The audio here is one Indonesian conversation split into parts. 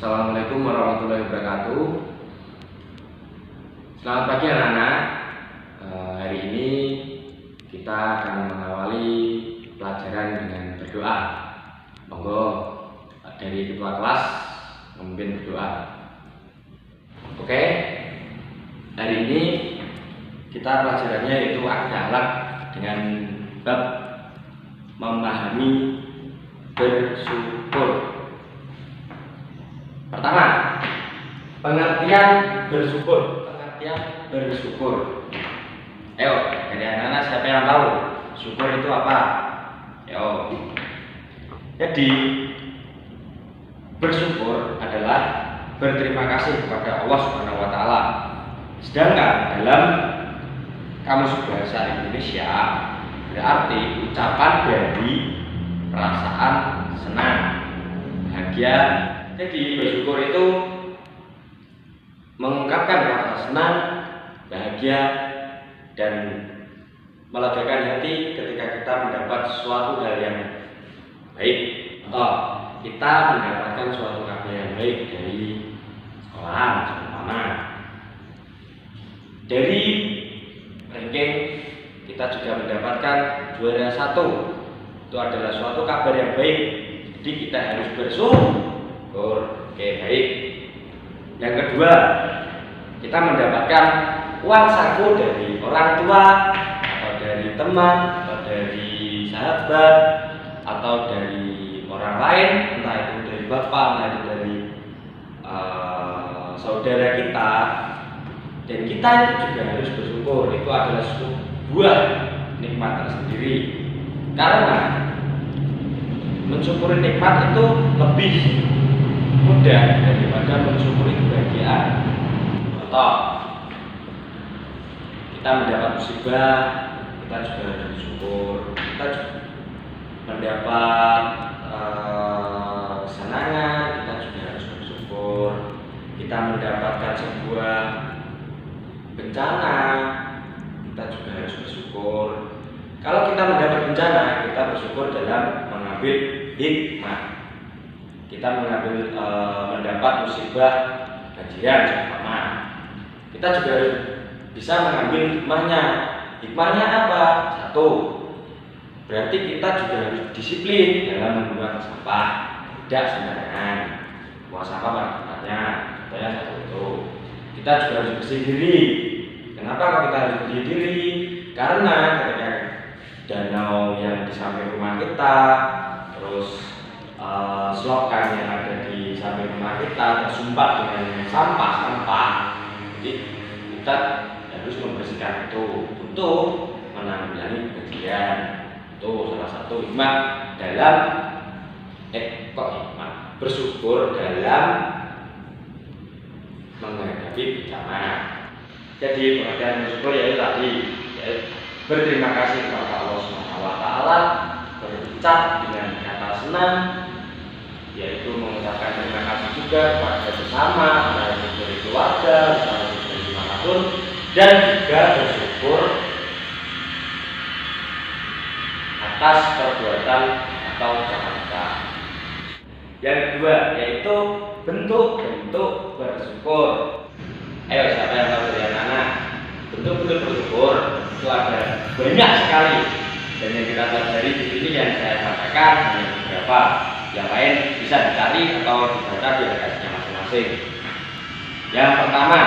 Assalamualaikum warahmatullahi wabarakatuh. Selamat pagi anak-anak. Hari ini kita akan mengawali pelajaran dengan berdoa. Monggo dari ketua kelas memimpin berdoa. Oke. Hari ini kita pelajarannya yaitu akhlak dengan bab memahami bersyukur. Pertama, pengertian bersyukur. Ayo, dari anak-anak siapa yang tahu syukur itu apa? Ayo. Jadi, bersyukur adalah berterima kasih kepada Allah Subhanahu wa taala. Sedangkan dalam Kamus Bahasa Indonesia berarti ucapan dari perasaan senang, bahagia. Jadi bersyukur itu mengungkapkan rasa senang, bahagia, dan melegakan hati ketika kita mendapat suatu hal yang baik atau kita mendapatkan suatu kabar yang baik dari sekolahan, terutama dari ranking kita juga mendapatkan juara 1. Itu adalah suatu kabar yang baik. Jadi kita harus bersyukur. Oke, baik. Yang kedua, kita mendapatkan uang saku dari orang tua atau dari teman atau dari sahabat atau dari orang lain, entah itu dari bapak, entah itu dari saudara kita, dan kita juga harus bersyukur. Itu adalah sebuah nikmat tersendiri, karena mensyukuri nikmat itu lebih mudah daripada mensyukuri kebahagiaan. Contoh, kita mendapat musibah, kita juga harus bersyukur. Kita mendapat kesenangan, kita juga harus bersyukur. Kita mendapatkan sebuah bencana, kita juga harus bersyukur. Kalau kita mendapat bencana, kita bersyukur dalam mengambil hikmah. Kita mendapat musibah banjiran seumpama, kita juga harus bisa mengambil hikmahnya. Hikmahnya apa? 1, berarti kita juga harus disiplin dalam membuang sampah, tidak sembarangan buang sampah pada tempatnya. Contohnya 1 itu. Kita juga harus bersih diri. Kenapa kita harus bersih diri? Karena ketika danau yang di samping rumah kita, terus selokan yang ada di samping rumah kita tersumbat dengan sampah-sampah, jadi kita harus membersihkan itu untuk menanggulangi kebajikan. Itu salah satu hikmah dalam bersyukur dalam menghadapi bencana. Jadi pengertian bersyukur yaitu tadi, berterima kasih kepada Allah Subhanahu wa taala, berucap dengan kata senang, yaitu mengucapkan terima kasih juga kepada sesama, entah itu dari keluarga, entah itu dari dimanapun, dan juga bersyukur atas perbuatan atau ucapan kita. Yang kedua yaitu bentuk-bentuk bersyukur. Ayo, siapa yang tahu dari anak-anak? Bentuk-bentuk bersyukur itu ada banyak sekali, dan yang kita pelajari di sini yang saya sampaikan hanya beberapa. Yang lain bisa dicari atau dibaca di aplikasinya masing-masing. Yang pertama,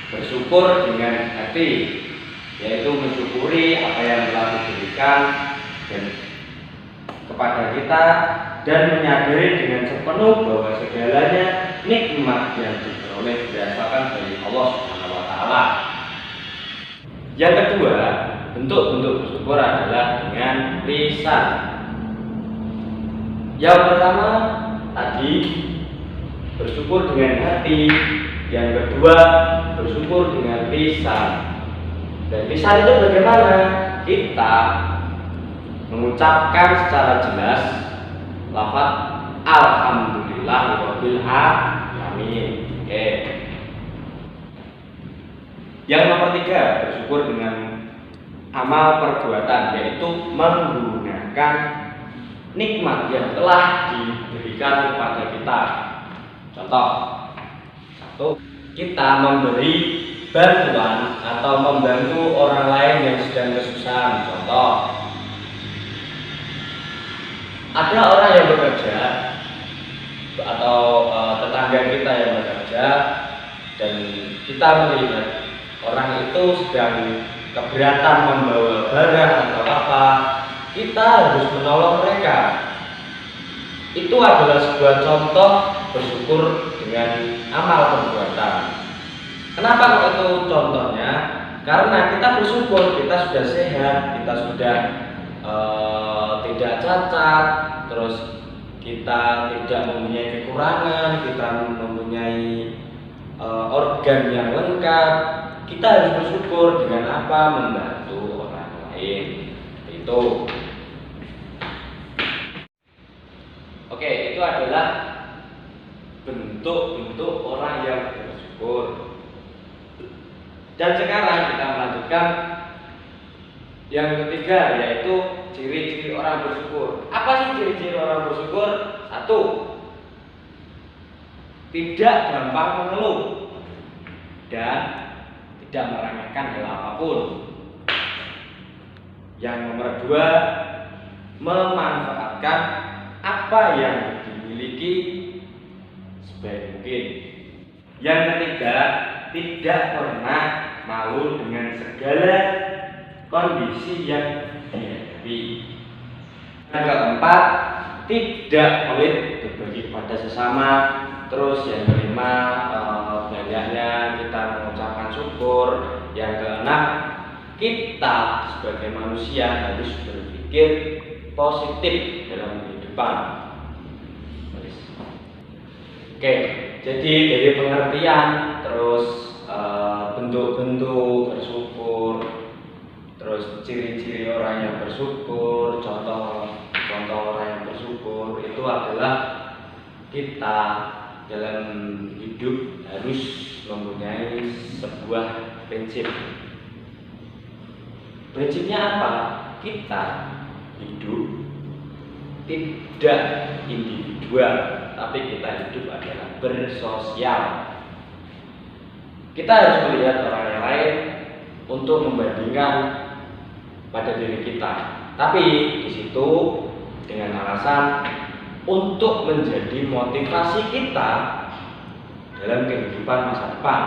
bersyukur dengan hati, yaitu mensyukuri apa yang telah diberikan dan kepada kita, dan menyadari dengan sepenuh bahwa segalanya nikmat yang diperoleh berdasarkan dari Allah Subhanahu wa taala. Yang kedua, bentuk-bentuk bersyukur adalah dengan lisan. Yang pertama tadi bersyukur dengan hati, yang kedua bersyukur dengan lisan. Dan lisan itu bagaimana? Kita mengucapkan secara jelas lafaz alhamdulillahirabbil alamin. Oke. Yang nomor 3, bersyukur dengan amal perbuatan, yaitu menggunakan nikmat yang telah diberikan kepada kita. Contoh, satu, kita memberi bantuan atau membantu orang lain yang sedang kesusahan. Contoh, ada orang yang bekerja atau tetangga kita yang bekerja dan kita melihat orang itu sedang keberatan membawa barang atau apa, kita harus menolong mereka. Itu adalah sebuah contoh bersyukur dengan amal perbuatan. Kenapa kok itu contohnya? Karena kita bersyukur, kita sudah sehat, kita sudah tidak cacat, terus kita tidak mempunyai kekurangan, kita mempunyai organ yang lengkap. Kita harus bersyukur dengan apa? Membantu orang lain. Itu. Oke, itu adalah bentuk-bentuk orang yang bersyukur. Dan sekarang kita melanjutkan yang ketiga, yaitu ciri-ciri orang bersyukur. Apa sih ciri-ciri orang bersyukur? Satu, tidak gampang mengeluh dan tidak meremehkan hal apapun. Yang nomor dua, memanfaatkan apa yang dimiliki sebaik mungkin. Yang ketiga, tidak pernah malu dengan segala kondisi yang dihadapi. Yang keempat, tidak pelit berbagi kepada sesama. Terus yang kelima, banyaknya kita mengucapkan syukur. Yang keenam, kita sebagai manusia harus berpikir positif dalam kehidupan. Oke, jadi dari pengertian, terus bentuk-bentuk bersyukur, terus ciri-ciri orang yang bersyukur, contoh orang yang bersyukur itu adalah kita dalam hidup harus mempunyai sebuah prinsip. Prinsipnya apa? Kita hidup tidak individual, tapi kita hidup adalah bersosial. Kita harus melihat orang yang lain untuk membandingkan pada diri kita. Tapi di situ dengan alasan untuk menjadi motivasi kita dalam kehidupan masa depan.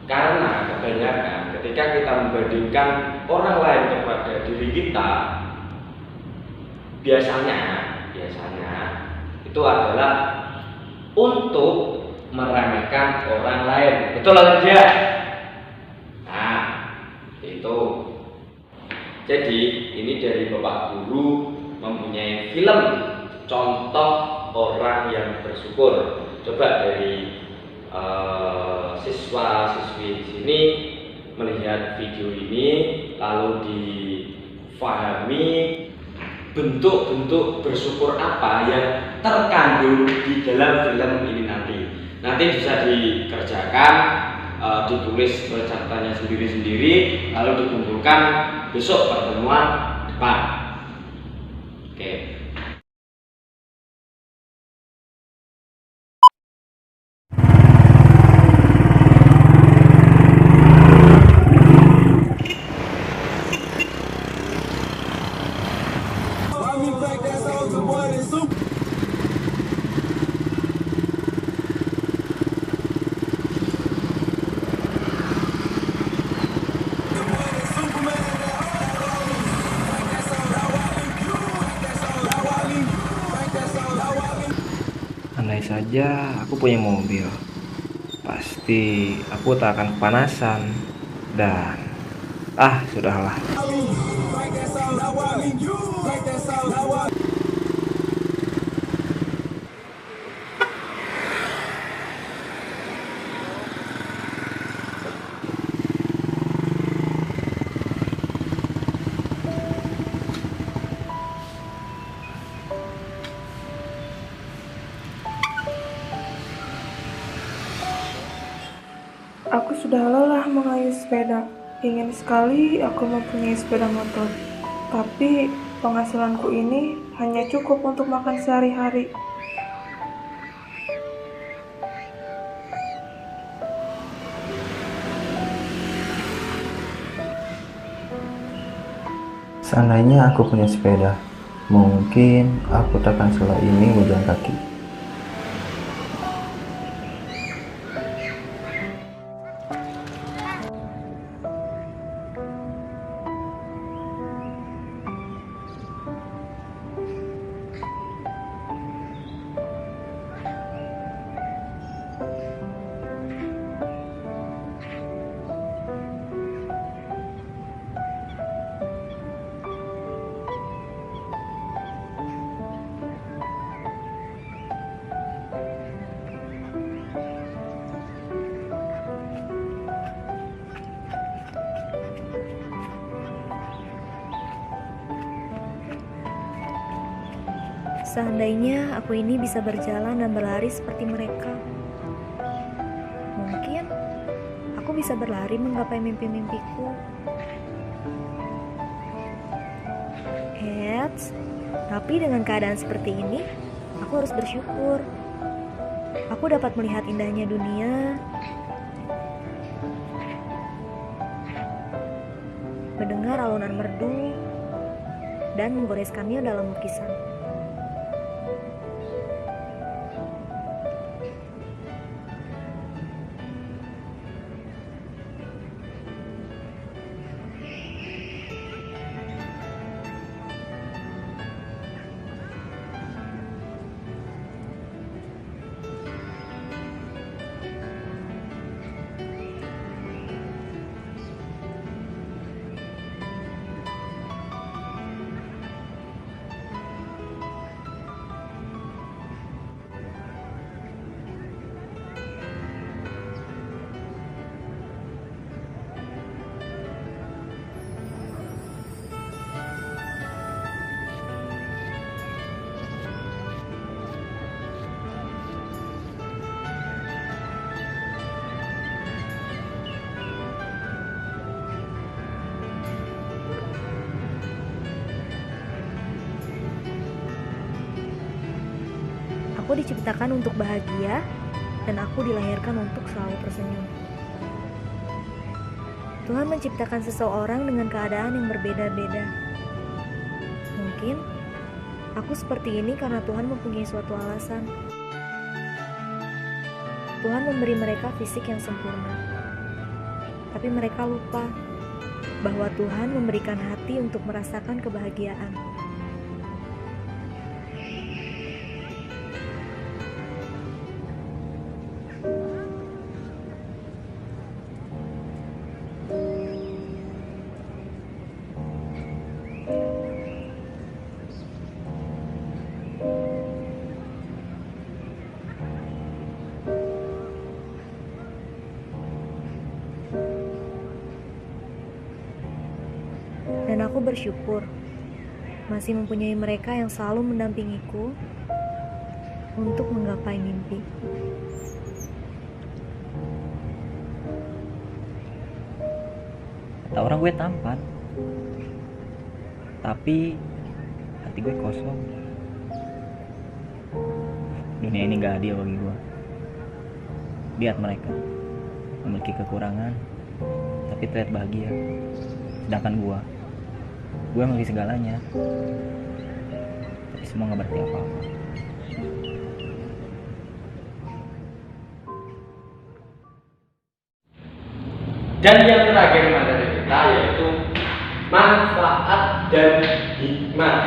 Karena kebanyakan ketika kita membandingkan orang lain kepada diri kita, biasanya itu adalah untuk meremehkan orang lain. Betul atau tidak? Nah, itu. Jadi ini dari Bapak Guru mempunyai film contoh orang yang bersyukur. Coba dari siswa-siswi di sini melihat video ini, lalu difahami bentuk-bentuk bersyukur apa yang terkandung di dalam film ini nanti. Nanti bisa dikerjakan, ditulis catatannya sendiri-sendiri, lalu dikumpulkan besok pertemuan depan. Oke. Andai saja aku punya mobil, pasti aku tak akan kepanasan. Dan sudahlah. Aku sudah lelah mengayuh sepeda. Ingin sekali aku mempunyai sepeda motor. Tapi penghasilanku ini hanya cukup untuk makan sehari-hari. Seandainya aku punya sepeda, mungkin aku takkan salah ini berjalan kaki. Seandainya aku ini bisa berjalan dan berlari seperti mereka, mungkin aku bisa berlari menggapai mimpi-mimpiku. Tapi dengan keadaan seperti ini, aku harus bersyukur. Aku dapat melihat indahnya dunia, mendengar alunan merdu, dan menggoreskannya dalam lukisan. Aku diciptakan untuk bahagia, dan aku dilahirkan untuk selalu tersenyum. Tuhan menciptakan seseorang dengan keadaan yang berbeda-beda. Mungkin aku seperti ini karena Tuhan mempunyai suatu alasan. Tuhan memberi mereka fisik yang sempurna, tapi mereka lupa bahwa Tuhan memberikan hati untuk merasakan kebahagiaan. Dan aku bersyukur masih mempunyai mereka yang selalu mendampingiku untuk menggapai mimpi. Kata orang gue tampan, tapi hati gue kosong. Dunia ini gak adil bagi gue. Lihat mereka memiliki kekurangan, tapi terlihat bahagia. Sedangkan gue memiliki segalanya, tapi semua gak berarti apa-apa. Dan yang terakhir materi kita yaitu manfaat dan hikmah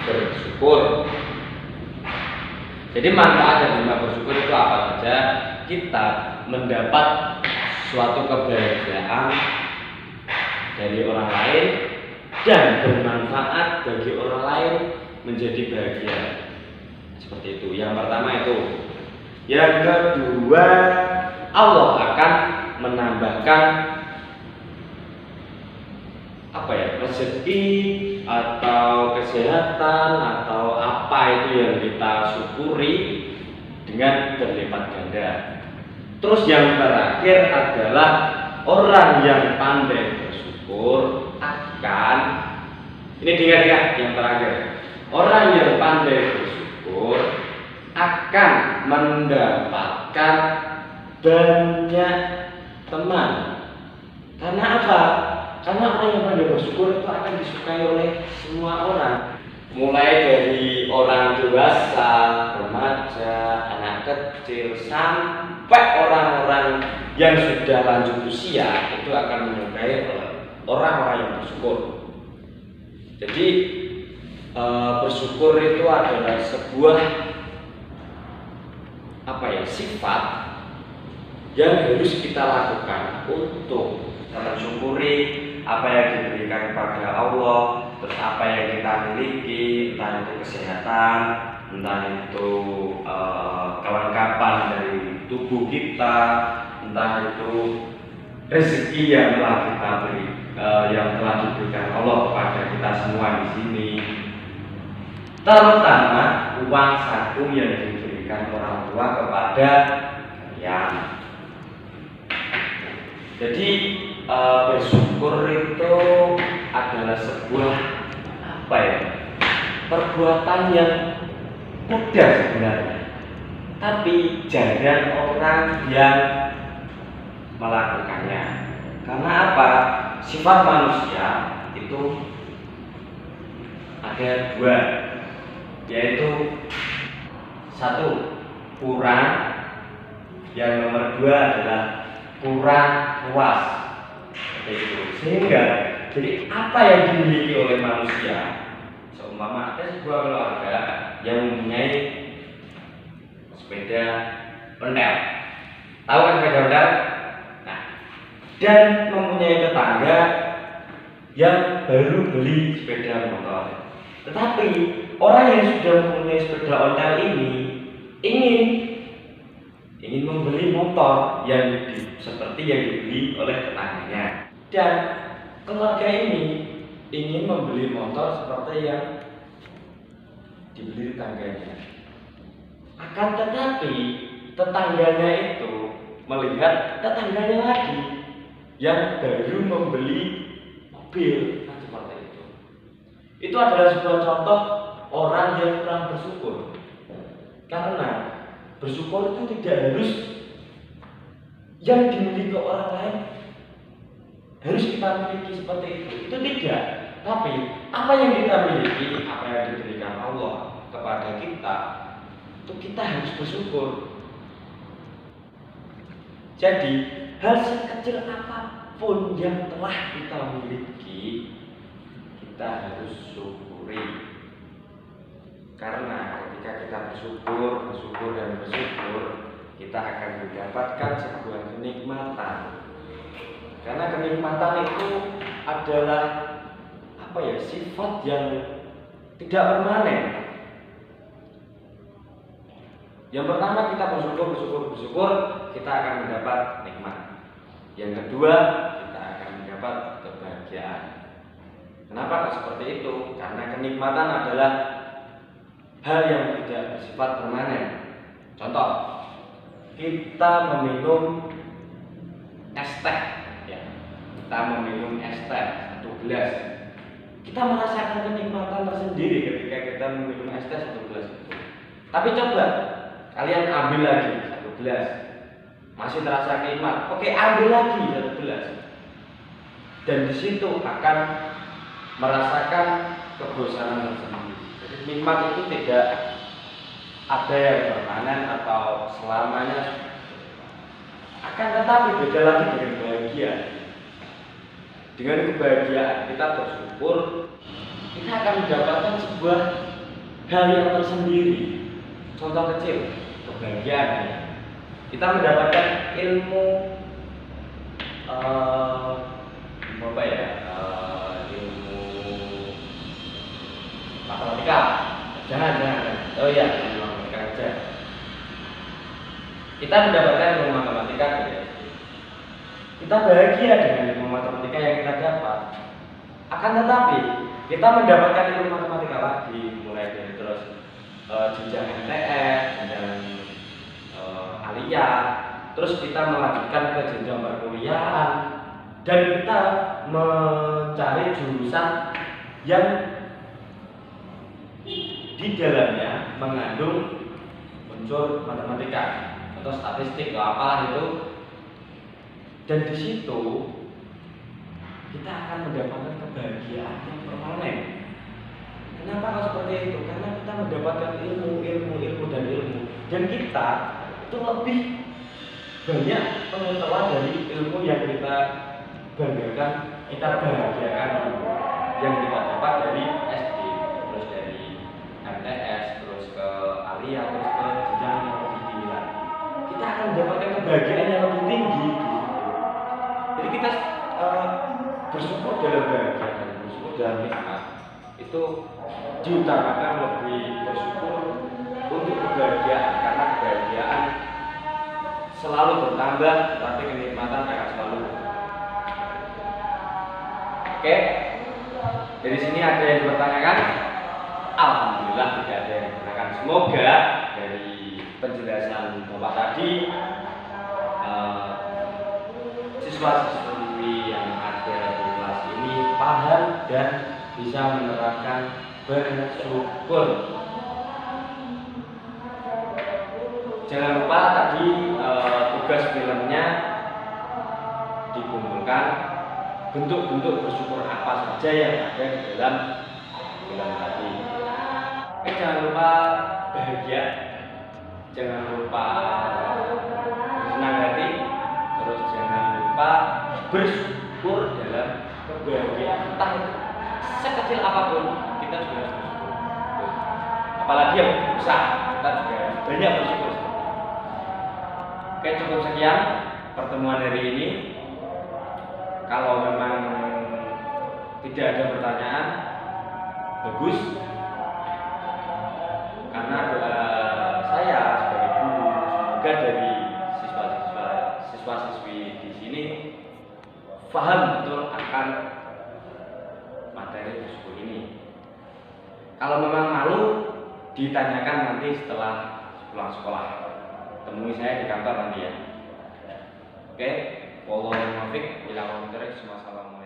bersyukur. Jadi manfaat dan hikmah bersyukur itu apa saja? Kita mendapat suatu kebahagiaan dari orang lain dan bermanfaat bagi orang lain menjadi bahagia. Seperti itu. Yang pertama itu. Yang kedua, Allah akan menambahkan rezeki atau kesehatan atau apa itu yang kita syukuri dengan berlipat ganda. Terus yang terakhir adalah orang yang pandai bersyukur akan, ini dengar-dengar yang terakhir, orang yang pandai bersyukur akan mendapatkan banyak teman. Karena apa? Karena orang yang pandai bersyukur itu akan disukai oleh semua orang, mulai dari orang dewasa, remaja, anak kecil, sampai orang-orang yang sudah lanjut usia itu akan menyukai orang-orang yang bersyukur. Jadi bersyukur itu adalah sebuah sifat yang harus kita lakukan untuk mensyukuri apa yang diberikan kepada Allah, terus apa yang kita miliki, entah itu kesehatan, entah itu kelengkapan dari tubuh kita, entah itu rezeki yang telah kita beri, yang telah diberikan Allah kepada kita semua di sini, terutama uang saku yang diberikan orang tua kepada kalian. Jadi bersyukur itu adalah sebuah perbuatan yang mudah sebenarnya, tapi jarang orang yang melakukannya. Karena apa? Sifat manusia itu ada dua, yaitu satu kurang, yang nomor dua adalah kurang puas. Sehingga jadi apa yang dimiliki oleh manusia, seumpama ada sebuah keluarga yang mempunyai sepeda ontel, tahu kan sepeda ontel? Nah, dan mempunyai tetangga yang baru beli sepeda motor. Tetapi orang yang sudah mempunyai sepeda ontel ini ingin membeli motor yang seperti yang dibeli oleh tetangganya. Dan keluarga ini ingin membeli motor seperti yang dibeli tetangganya. Akan tetapi tetangganya itu melihat tetangganya lagi yang baru membeli mobil, nah, seperti itu. Itu adalah sebuah contoh orang yang kurang bersyukur. Karena bersyukur itu tidak harus yang dimiliki orang lain harus kita miliki seperti itu tidak. Tapi apa yang kita miliki, apa yang diberikan Allah kepada kita, itu kita harus bersyukur. Jadi hal sekecil apapun yang telah kita miliki, kita harus syukuri. Karena ketika kita bersyukur, kita akan mendapatkan sebuah kenikmatan. Karena kenikmatan itu adalah sifat yang tidak permanen. Yang pertama, kita bersyukur, kita akan mendapat nikmat. Yang kedua, kita akan mendapat kebahagiaan. Kenapa kok seperti itu? Karena kenikmatan adalah hal yang tidak bersifat permanen. Contoh, kita meminum es teh, kita meminum es teh 1 gelas. Kita merasakan kenikmatan tersendiri ketika kita meminum es teh 1 gelas itu. Tapi coba kalian ambil lagi 1 gelas, masih terasa nikmat. Oke, ambil lagi 1 gelas, dan di situ akan merasakan kebosanan tersendiri. Jadi nikmat itu tidak ada yang permanen atau selamanya. Akan tetapi beda lagi dengan bahagia. Dengan kebahagiaan kita bersyukur, kita akan mendapatkan sebuah hal yang tersendiri. Contoh kecil, kebahagiaan. Kita mendapatkan ilmu ilmu matematika. Jangan. Oh iya, ilmu matematika aja. Kita mendapatkan ilmu matematika dari SD. Kita bahagia dengan ilmu matematika yang kita dapat. Akan tetapi kita mendapatkan ilmu matematika lagi, mulai dari terus jenjang MTS, jenjang alia, terus kita melanjutkan ke jenjang perkuliahan, dan kita mencari jurusan yang di dalamnya mengandung unsur matematika atau statistik atau apalah itu. Dan di situ kita akan mendapatkan kebahagiaan yang permanen. Kenapa kalau seperti itu? Karena kita mendapatkan ilmu dan kita itu lebih banyak pengetahuan dari ilmu yang kita banggakan, kita bahagiakan yang kita dapat dari SD, terus dari MTS, terus ke Alia, terus ke jenjang yang lebih tinggi lagi. Kita akan mendapatkan kebahagiaan yang lebih tinggi gitu. Jadi kita bersyukur dalam bahagia dan bersyukur dalam nikmat itu diutamakan, lebih bersyukur untuk kebahagiaan, karena kebahagiaan selalu bertambah, tetapi kenikmatan akan selalu bertambah. Oke, dari sini ada yang bertanyakan? Alhamdulillah tidak ada yang bertanyakan. Semoga dari penjelasan Bapak tadi siswa-siswi yang ada di kelas ini paham dan bisa menerapkan bersyukur. Jangan lupa tadi tugas filmnya dikumpulkan bentuk-bentuk bersyukur apa saja yang ada di dalam film tadi. Jangan lupa bahagia, jangan lupa senang hati, terus jangan lupa bersyukur dalam kebahagiaan, entah sekecil apapun kita juga harus bersyukur. Apalagi yang besar, kita juga banyak bersyukur. Oke, cukup sekian pertemuan hari ini. Kalau memang tidak ada pertanyaan, bagus. Karena doa saya sebagai guru, semoga dari siswa-siswi di sini paham betul akan materi bersyukur ini. Kalau memang malu, ditanyakan nanti setelah pulang sekolah. Temui saya di kantor nanti ya. Oke, wallahualam muwaffiq ila aqwamit thoriq. Wassalamualaikum.